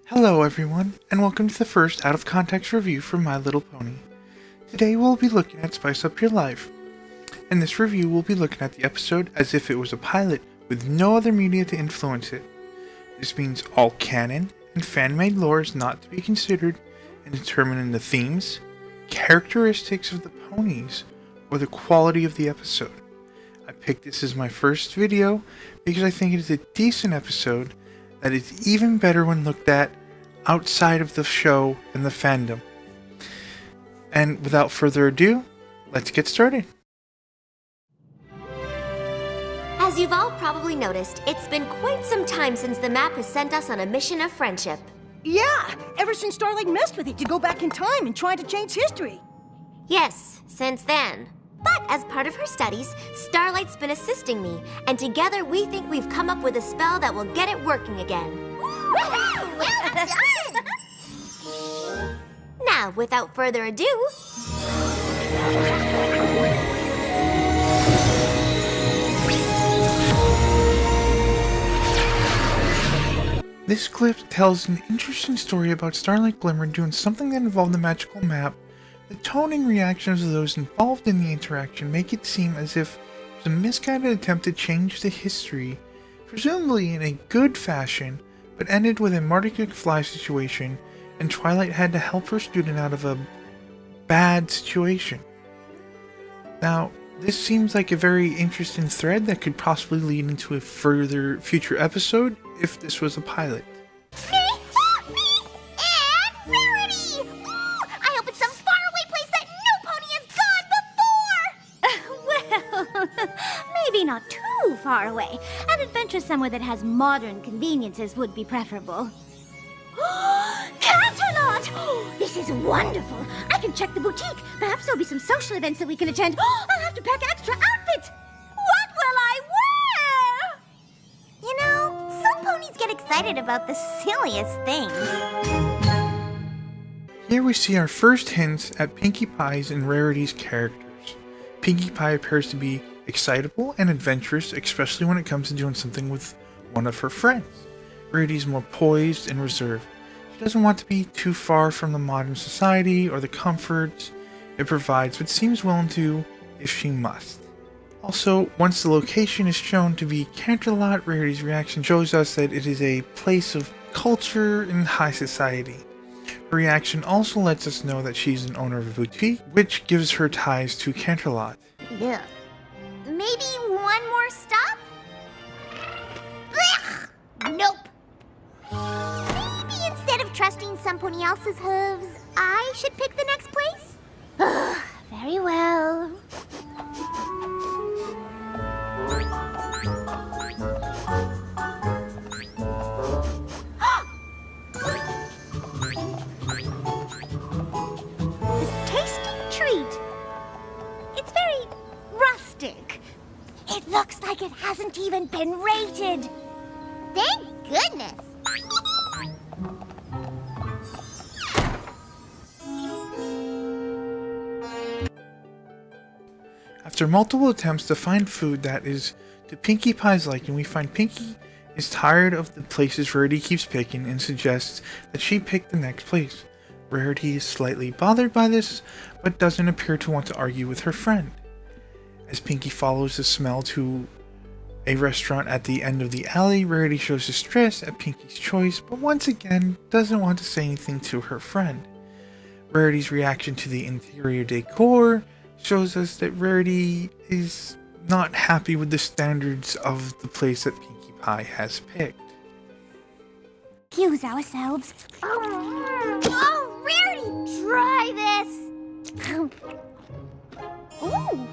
Hello everyone, and welcome to the first Out of Context review for My Little Pony. Today we'll be looking at Spice Up Your Life. In this review we'll be looking at the episode as if it was a pilot with no other media to influence it. This means all canon and fan-made lore is not to be considered in determining the themes, characteristics of the ponies, or the quality of the episode. I picked this as my first video because I think it is a decent episode that is even better when looked at outside of the show and the fandom. And without further ado, let's get started. As you've all probably noticed, it's been quite some time since the map has sent us on a mission of friendship. Yeah, ever since Starlight messed with it to go back in time and try to change history. Yes, since then. But as part of her studies, Starlight's been assisting me, and together we think we've come up with a spell that will get it working again. Now, without further ado... This clip tells an interesting story about Starlight Glimmer doing something that involved the magical map. The tone and reactions of those involved in the interaction make it seem as if it was a misguided attempt to change the history, presumably in a good fashion, but ended with a Marty McFly situation, and Twilight had to help her student out of a bad situation. Now, this seems like a very interesting thread that could possibly lead into a future episode if this was a pilot. Maybe not too far away. An adventure somewhere that has modern conveniences would be preferable. Canterlot! This is wonderful. I can check the boutique. Perhaps there'll be some social events that we can attend. I'll have to pack extra outfits. What will I wear? You know, some ponies get excited about the silliest things. Here we see our first hints at Pinkie Pie's and Rarity's characters. Pinkie Pie appears to be excitable and adventurous, especially when it comes to doing something with one of her friends. Rarity's more poised and reserved. She doesn't want to be too far from the modern society or the comforts it provides, but seems willing to if she must. Also, once the location is shown to be Canterlot, Rarity's reaction shows us that it is a place of culture and high society. Her reaction also lets us know that she's an owner of a boutique, which gives her ties to Canterlot. Ugh. Maybe one more stop? Ugh. Nope. Maybe instead of trusting somebody else's hooves, I should pick the next place? Very well. It looks like it hasn't even been rated. Thank goodness. After multiple attempts to find food that is to Pinkie Pie's liking, we find Pinkie is tired of the places Rarity keeps picking and suggests that she pick the next place. Rarity is slightly bothered by this, but doesn't appear to want to argue with her friend. As Pinkie follows the smell to a restaurant at the end of the alley, Rarity shows distress at Pinkie's choice, but once again doesn't want to say anything to her friend. Rarity's reaction to the interior decor shows us that Rarity is not happy with the standards of the place that Pinkie Pie has picked. Excuse ourselves. Oh, Rarity, try this. Ooh.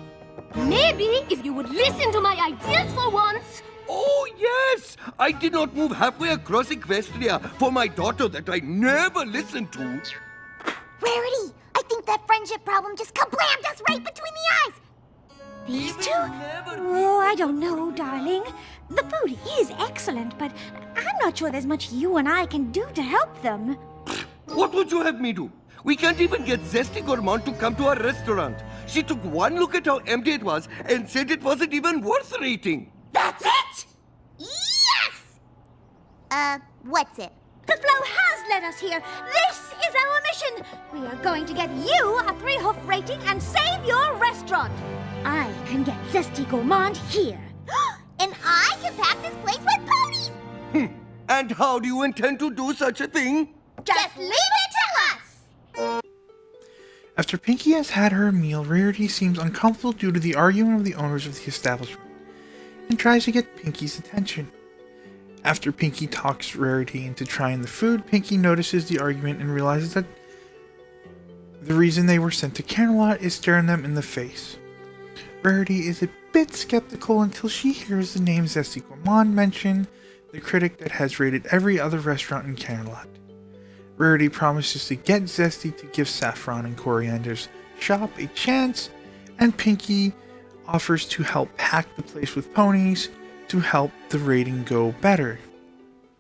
Maybe if you would listen to my ideas for once. Oh, yes! I did not move halfway across Equestria for my daughter that I never listened to. Rarity, I think that friendship problem just kablammed us right between the eyes. These two? Oh, I don't know, darling. The food is excellent, but I'm not sure there's much you and I can do to help them. What would you have me do? We can't even get Zesty Gourmand to come to our restaurant. She took one look at how empty it was and said it wasn't even worth rating. That's it? Yes! What's it? The flow has led us here. This is our mission. We are going to get you a 3-hoof rating and save your restaurant. I can get Zesty Gourmand here. And I can pack this place with ponies! And how do you intend to do such a thing? Just leave it to us! After Pinky has had her meal, Rarity seems uncomfortable due to the argument of the owners of the establishment, and tries to get Pinky's attention. After Pinky talks Rarity into trying the food, Pinky notices the argument and realizes that the reason they were sent to Camelot is staring them in the face. Rarity is a bit skeptical until she hears the name Zesty Gourmand mentioned, the critic that has rated every other restaurant in Camelot. Rarity promises to get Zesty to give Saffron and Coriander's shop a chance, and Pinky offers to help pack the place with ponies to help the rating go better.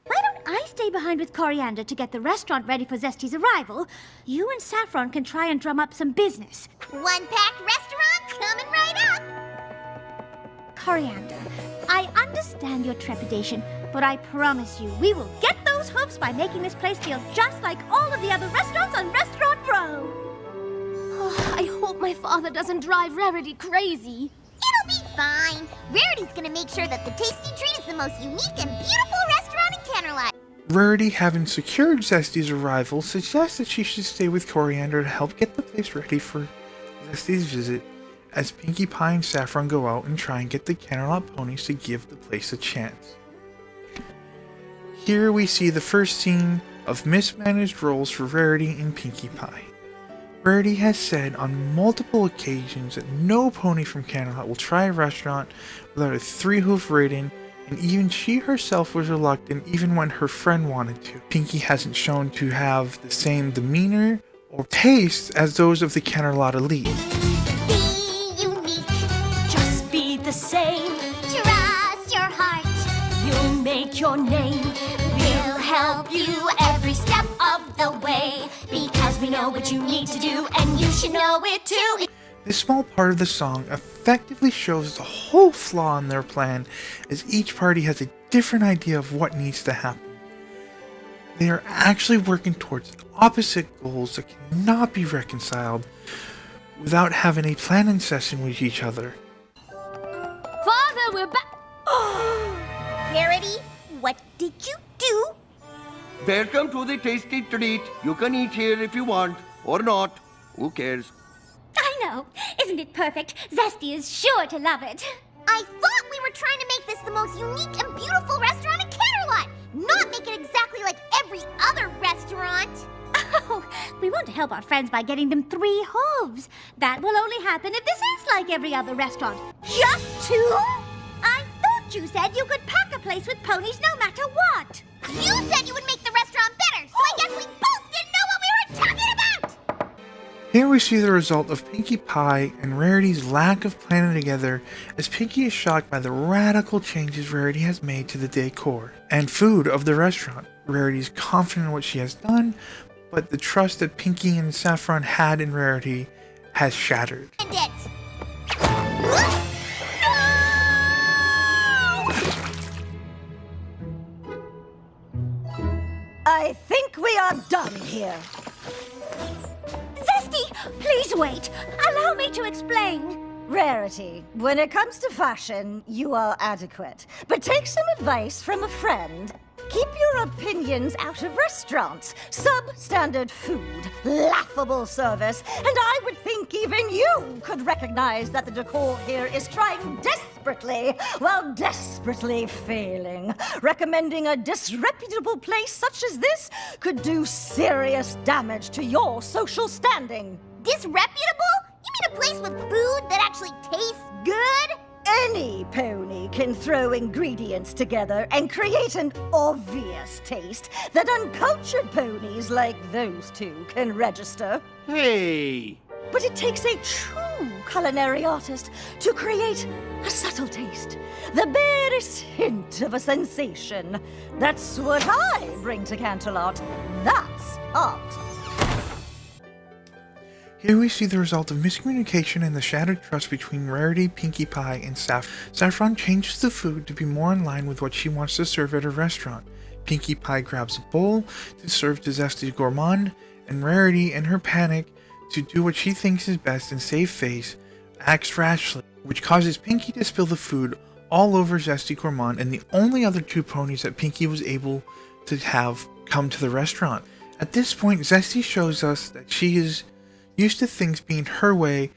Why don't I stay behind with Coriander to get the restaurant ready for Zesty's arrival? You and Saffron can try and drum up some business. One packed restaurant coming right up! Coriander, I understand your trepidation, but I promise you we will get those hoofs by making this place feel just like all of the other restaurants on Restaurant Row. Oh, I hope my father doesn't drive Rarity crazy. It'll be fine. Rarity's gonna make sure that the Tasty Treat is the most unique and beautiful restaurant in Camelot. Rarity, having secured Zesty's arrival, suggests that she should stay with Coriander to help get the place ready for Zesty's visit, as Pinkie Pie and Saffron go out and try and get the Camelot ponies to give the place a chance. Here we see the first scene of mismanaged roles for Rarity and Pinkie Pie. Rarity has said on multiple occasions that no pony from Camelot will try a restaurant without a 3-hoof rating, and even she herself was reluctant even when her friend wanted to. Pinkie hasn't shown to have the same demeanor or taste as those of the Camelot elite. Be unique. Just be the same. Trust your heart. You'll make your name. We'll help you every step of the way. Because we know what you need to do, and you should know it too. This small part of the song effectively shows the whole flaw in their plan, as each party has a different idea of what needs to happen. They are actually working towards opposite goals that cannot be reconciled without having a planning session with each other. Father, we're back. Rarity, what did you do? Welcome to the Tasty Treat. You can eat here if you want, or not. Who cares? I know. Isn't it perfect? Zesty is sure to love it. I thought we were trying to make this the most unique and beautiful restaurant in Camelot, not make it exactly like every other restaurant. Oh, we want to help our friends by getting them 3 hooves. That will only happen if this is like every other restaurant. Just 2? I thought you said you could pack a place with ponies no matter what. You said you would make the restaurant better, so I guess we both didn't know what we were talking about! Here we see the result of Pinkie Pie and Rarity's lack of planning together, as Pinkie is shocked by the radical changes Rarity has made to the decor and food of the restaurant. Rarity is confident in what she has done, but the trust that Pinkie and Saffron had in Rarity has shattered. And it. I think we are done here. Zesty, please wait. Allow me to explain. Rarity, when it comes to fashion, you are adequate. But take some advice from a friend. Keep your opinions out of restaurants. Substandard food, laughable service, and I would think even you could recognize that the decor here is trying desperately, while desperately failing. Recommending a disreputable place such as this could do serious damage to your social standing. Disreputable? You mean a place with food that actually tastes good? Any pony can throw ingredients together and create an obvious taste that uncultured ponies like those 2 can register. Hey! But it takes a true culinary artist to create a subtle taste, the barest hint of a sensation. That's what I bring to Canterlot. That's art. Here we see the result of miscommunication and the shattered trust between Rarity, Pinkie Pie, and Saffron. Saffron changes the food to be more in line with what she wants to serve at her restaurant. Pinkie Pie grabs a bowl to serve to Zesty Gourmand, and Rarity, in her panic to do what she thinks is best and save face, acts rashly, which causes Pinkie to spill the food all over Zesty Gourmand and the only other two ponies that Pinkie was able to have come to the restaurant. At this point, Zesty shows us that she is used to things being her way,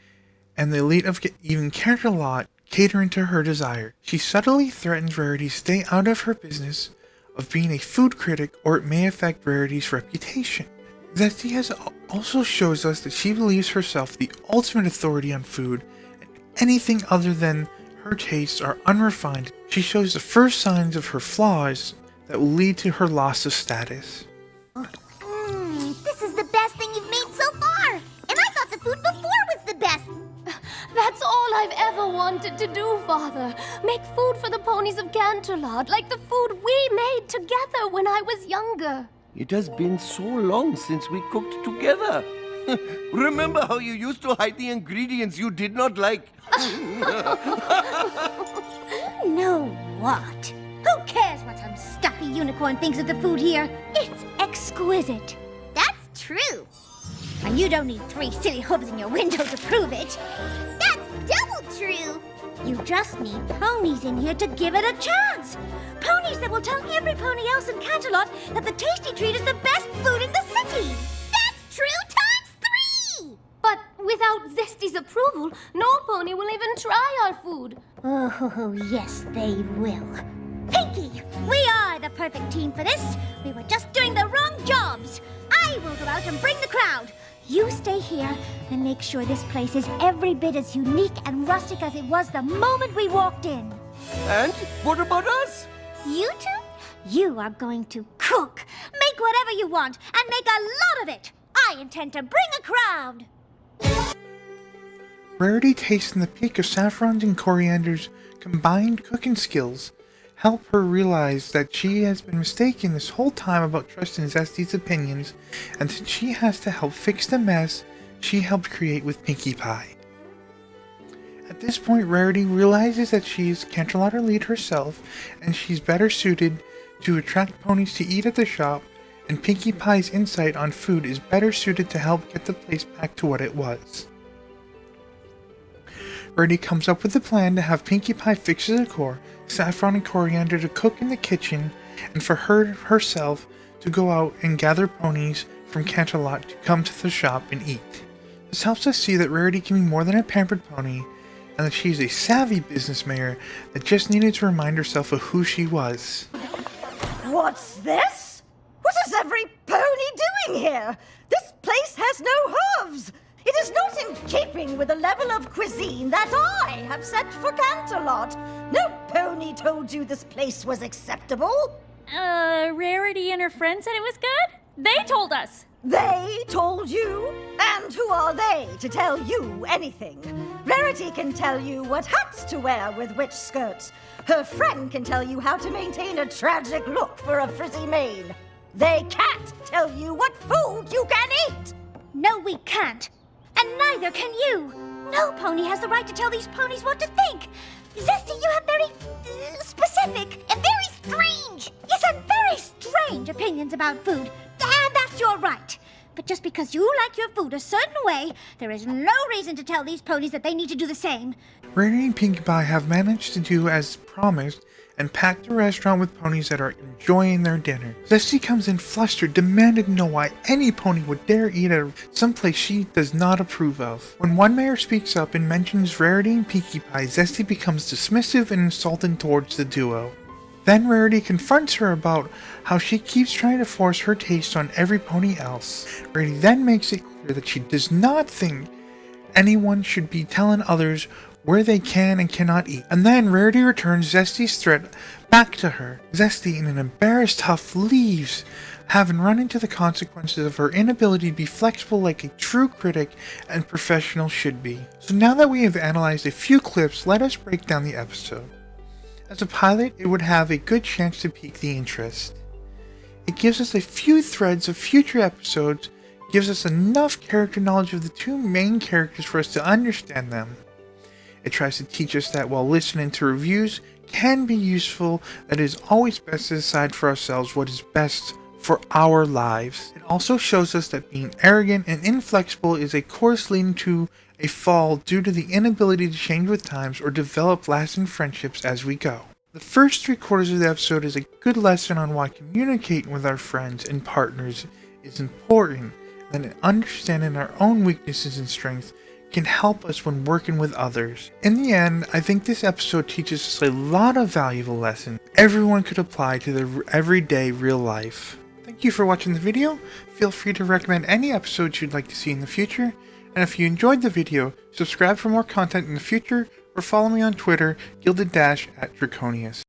and the elite of even Canterlot catering to her desire. She subtly threatens Rarity to stay out of her business of being a food critic, or it may affect Rarity's reputation. Zesty also shows us that she believes herself the ultimate authority on food, and anything other than her tastes are unrefined. She shows the first signs of her flaws that will lead to her loss of status. This is the best thing you've made so far! And I thought the food before was the best! That's all I've ever wanted to do, Father. Make food for the ponies of Canterlot, like the food we made together when I was younger. It has been so long since we cooked together. Remember how you used to hide the ingredients you did not like? No what? Who cares what some stuffy unicorn thinks of the food here? It's exquisite. That's true. And you don't need 3 silly hooves in your window to prove it. That's double true. You just need ponies in here to give it a chance. Ponies that will tell every pony else in Canterlot that the Tasty Treat is the best food in the city. That's true times 3. But without Zesty's approval, no pony will even try our food. Oh, yes, they will. Pinkie, we are the perfect team for this. We were just doing the wrong jobs. I will go out and bring the crowd. You stay here and make sure this place is every bit as unique and rustic as it was the moment we walked in. And what about us? You two? You are going to cook, make whatever you want, and make a lot of it. I intend to bring a crowd. Rarity tasting the peak of Saffron's and Coriander's combined cooking skills help her realize that she has been mistaken this whole time about trusting Zesty's opinions, and that she has to help fix the mess she helped create with Pinkie Pie. At this point, Rarity realizes that she's Canterlot lead herself, and she's better suited to attract ponies to eat at the shop, and Pinkie Pie's insight on food is better suited to help get the place back to what it was. Rarity comes up with a plan to have Pinkie Pie fix the decor, Saffron and Coriander to cook in the kitchen, and for her herself to go out and gather ponies from Canterlot to come to the shop and eat. This helps us see that Rarity can be more than a pampered pony, and that she's a savvy business mayor that just needed to remind herself of who she was. What's this? What is every pony doing here? This place has no hooves! It is not in keeping with the level of cuisine that I have set for Canterlot. No pony told you this place was acceptable. Rarity and her friend said it was good? They told us. They told you? And who are they to tell you anything? Rarity can tell you what hats to wear with which skirts. Her friend can tell you how to maintain a tragic look for a frizzy mane. They can't tell you what food you can eat. No, we can't. And neither can you. No pony has the right to tell these ponies what to think. Zesty, you have very specific and very strange. Yes, and very strange opinions about food. And that's your right. But just because you like your food a certain way, there is no reason to tell these ponies that they need to do the same. Rarity and Pinkie Pie have managed to do as promised and packed the restaurant with ponies that are enjoying their dinner. Zesty comes in flustered, demanding to know why any pony would dare eat at someplace she does not approve of. When one mayor speaks up and mentions Rarity and Pinkie Pie, Zesty becomes dismissive and insulting towards the duo. Then Rarity confronts her about how she keeps trying to force her taste on every pony else. Rarity then makes it clear that she does not think anyone should be telling others where they can and cannot eat. And then Rarity returns Zesty's threat back to her. Zesty, in an embarrassed huff, leaves, having run into the consequences of her inability to be flexible like a true critic and professional should be. So now that we have analyzed a few clips, let us break down the episode. As a pilot, it would have a good chance to pique the interest. It gives us a few threads of future episodes, gives us enough character knowledge of the two main characters for us to understand them. It tries to teach us that while listening to reviews, can be useful, that it is always best to decide for ourselves what is best for our lives. It also shows us that being arrogant and inflexible is a course leading to a fall due to the inability to change with times or develop lasting friendships as we go. The first 3/4 of the episode is a good lesson on why communicating with our friends and partners is important, and understanding our own weaknesses and strengths can help us when working with others. In the end, I think this episode teaches us a lot of valuable lessons everyone could apply to their everyday real life. Thank you for watching the video. Feel free to recommend any episodes you'd like to see in the future. And if you enjoyed the video, subscribe for more content in the future, or follow me on Twitter, @Draconius.